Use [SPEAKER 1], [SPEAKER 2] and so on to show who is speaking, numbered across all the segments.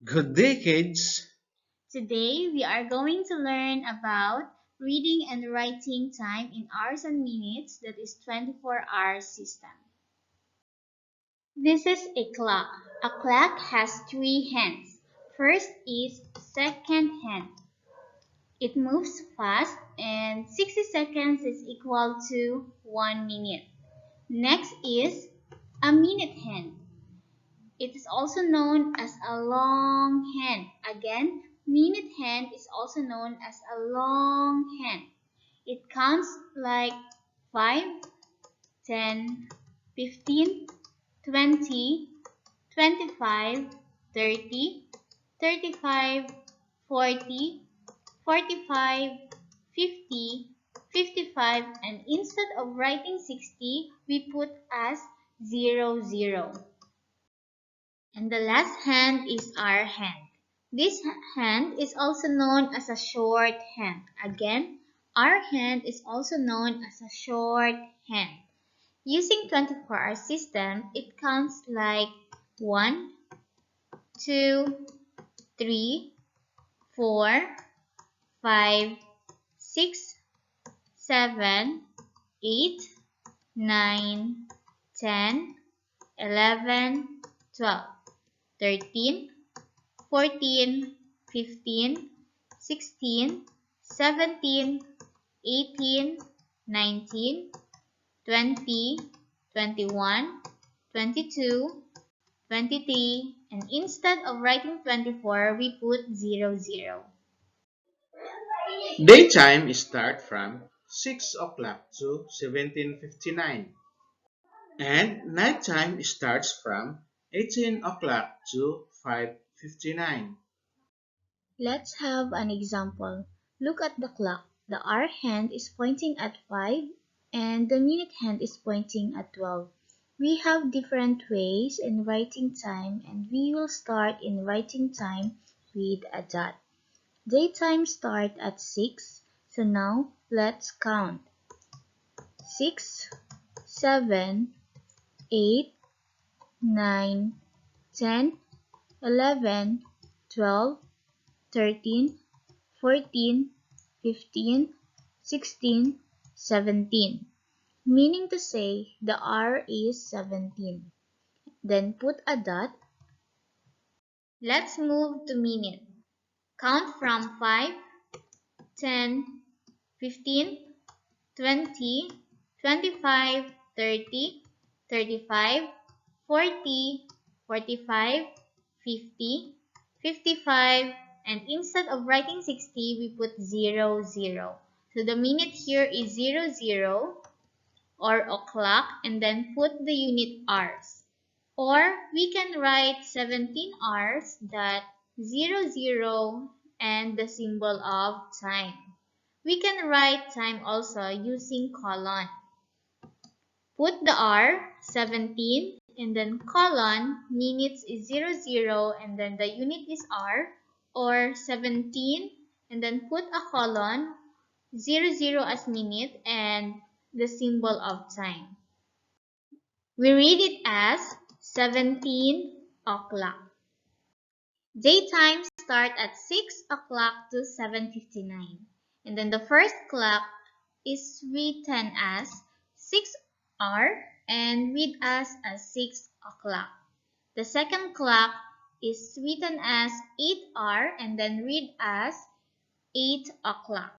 [SPEAKER 1] Good day, kids!
[SPEAKER 2] Today we are going to learn about reading and writing time in hours and minutes, that is 24-hour system. This is a clock. A clock has three hands. First is second hand. It moves fast and 60 seconds is equal to 1 minute. Next is a minute hand. It is also known as a long hand. Again, minute hand is also known as a long hand. It counts like 5, 10, 15, 20, 25, 30, 35, 40, 45, 50, 55, and instead of writing 60, we put as 00, 0. And the last hand is our hand. This hand is also known as a short hand. Again, our hand is also known as a short hand. Using 24-hour system, it counts like 1, 2, 3, 4, 5, 6, 7, 8, 9, 10, 11, 12. 13, 14, 15, 16, 17, 18, 19, 20, 21, 22, 23, and instead of writing 24, we put 00.
[SPEAKER 1] Daytime start from 6 o'clock to 17:59, and nighttime starts from 18 o'clock to 5:59.
[SPEAKER 2] Let's have an example. Look at the clock. The hour hand is pointing at 5 and the minute hand is pointing at 12. We have different ways in writing time and we will start in writing time with a dot. Daytime start at 6, so now let's count. 6, 7, 8, 9, 10, 11, 12, 13, 14, 15, 16, 17. Meaning to say the hour is 17. Then put a dot. Let's move to minute. Count from 5, 10, 15, 20, 25, 30, 35, 40, 45, 50, 55, and instead of writing 60, we put 00, 0. So the minute here is 00, 0 or o'clock, and then put the unit hours. Or we can write 17 hours, that 00, 0 and the symbol of time. We can write time also using colon. Put the R, 17, and then colon, minutes is 00, and then the unit is R, or 17, and then put a colon, 00 as minute, and the symbol of time. We read it as 17 o'clock. Daytime start at 6 o'clock to 7:59. And then the first clock is written as 6 hour and read as 6 o'clock. The second clock is written as 8 hour and then read as 8 o'clock.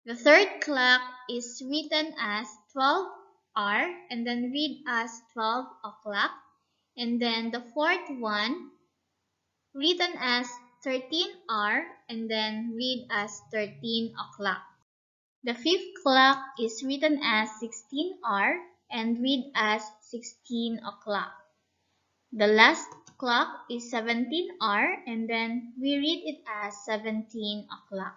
[SPEAKER 2] The third clock is written as 12 hour and then read as 12 o'clock. And then the fourth one written as 13 hour and then read as 13 o'clock. The fifth clock is written as 16 hour and read as 16 o'clock. The last clock is 17 hour and then we read it as 17 o'clock.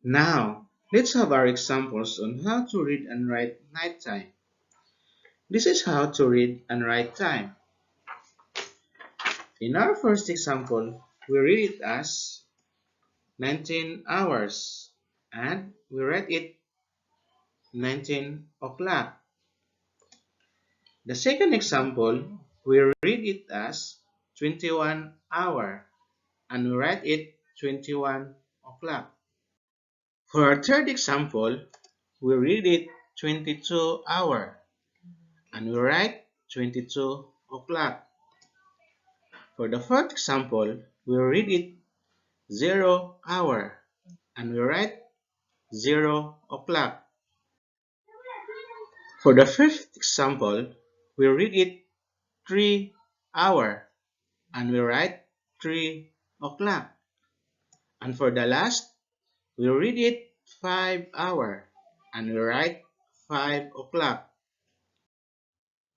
[SPEAKER 1] Now, let's have our examples on how to read and write nighttime. This is how to read and write time. In our first example, we read it as 19 hours and we write it 19 o'clock. The second example, we read it as 21 hour, and we write it 21 o'clock. For our third example, we read it 22 hour, and we write 22 o'clock. For the fourth example, we read it 0 hour, and we write 0 o'clock. For the fifth example, we read it 3 hour, and we write 3 o'clock. And for the last, we read it 5 hour, and we write 5 o'clock.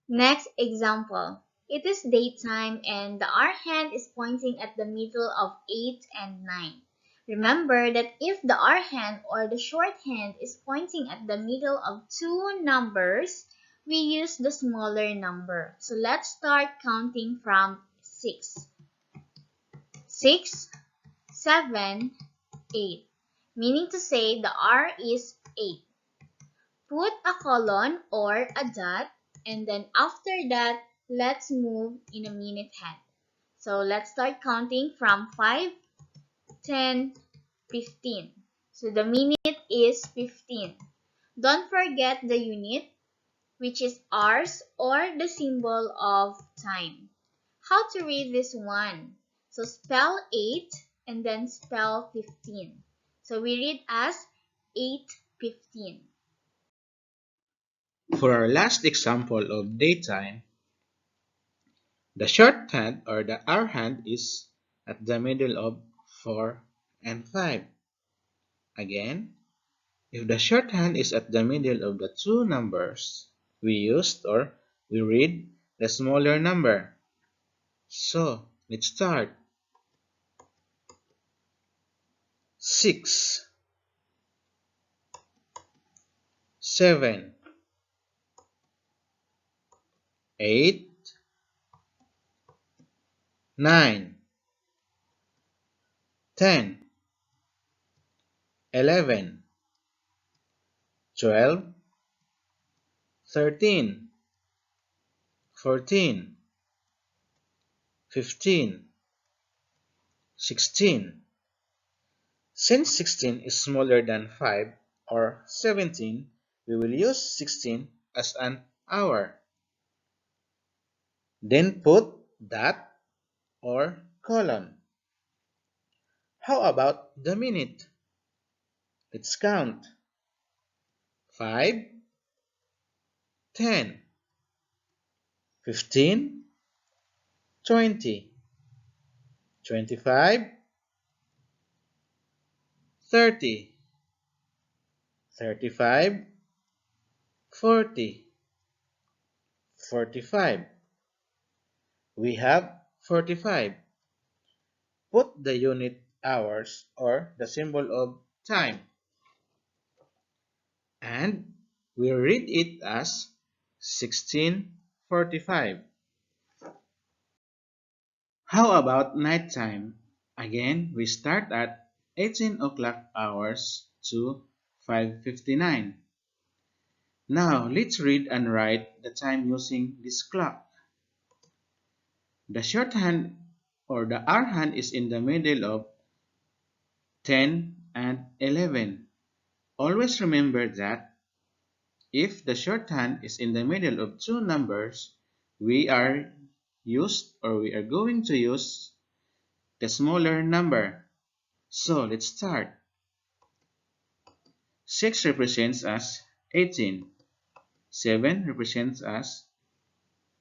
[SPEAKER 2] Next example. It is daytime and the hour hand is pointing at the middle of 8 and 9. Remember that if the hour hand or the short hand is pointing at the middle of two numbers, we use the smaller number. So let's start counting from 6. 6, 7, 8. Meaning to say the hour is 8. Put a colon or a dot, and then after that, let's move in a minute hand. So let's start counting from 5, 10, 15. So the minute is 15. Don't forget the unit, which is hours or the symbol of time. How to read this one? So spell 8 and then spell 15. So we read as 8:15.
[SPEAKER 1] For our last example of daytime, the short hand or the hour hand is at the middle of 4 and 5. Again, if the short hand is at the middle of the two numbers we used, or we read the smaller number. So let's start. 6, 7, 8, 9, 10, 11, 12, 13, 14, 15, 16. Since 16 is smaller than 5 or 17, we will use 16 as an hour. Then put dot or colon. How about the minute? Let's count. 5, 10, 15, 20, 25, 30, 35, 40, 45. We have 45. Put the unit hours or the symbol of time, and we read it as 16:45. How about nighttime? Again, we start at 18 o'clock hours to 5:59. Now, let's read and write the time using this clock. The shorthand or the hour hand is in the middle of 10 and 11. Always remember that if the shorthand is in the middle of two numbers, we are going to use the smaller number. So let's start. 6 represents as 18. 7 represents as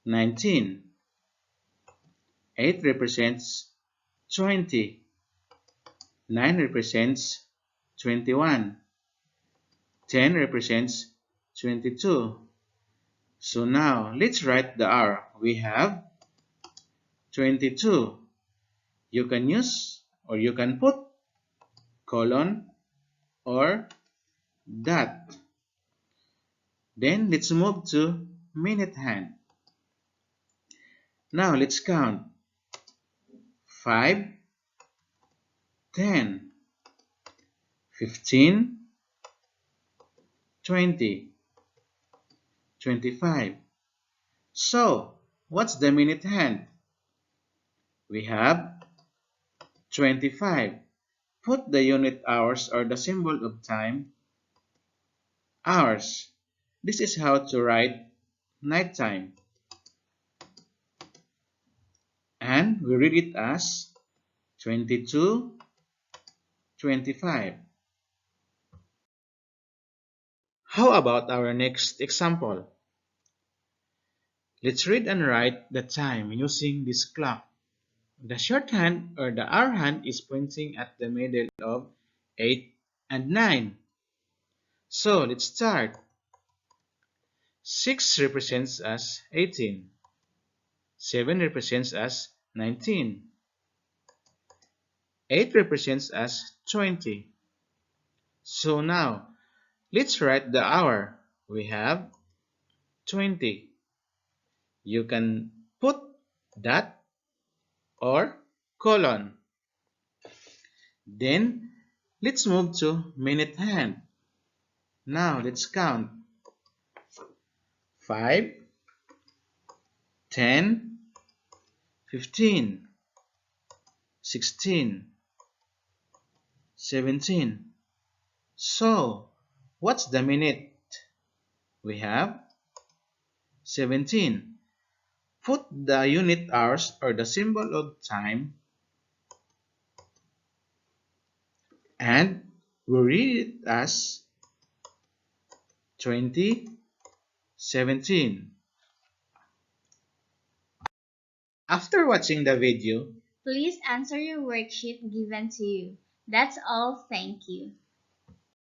[SPEAKER 1] 19. 8 represents 20. 9 represents 21. 10 represents 22. So now let's write the hour. We have 22. You can use or you can put colon or dot. Then let's move to minute hand. Now let's count. 5, 10, 15, 20, 25. So, what's the minute hand? We have 25. Put the unit hours or the symbol of time, hours. This is how to write nighttime. And we read it as 22:25. How about our next example? Let's read and write the time using this clock. The shorthand or the hour hand is pointing at the middle of 8 and 9. So let's start. 6 represents as 18. 7 represents as 19. 8 represents as 20. So now, let's write the hour. We have 20. You can put dot or colon. Then, let's move to minute hand. Now, let's count. 5, 10, 15, 16, 17. So, what's the minute? We have 17. Put the unit hours or the symbol of time and we read it as 20:17. After watching the video,
[SPEAKER 2] Please answer your worksheet given to you. That's all. Thank you.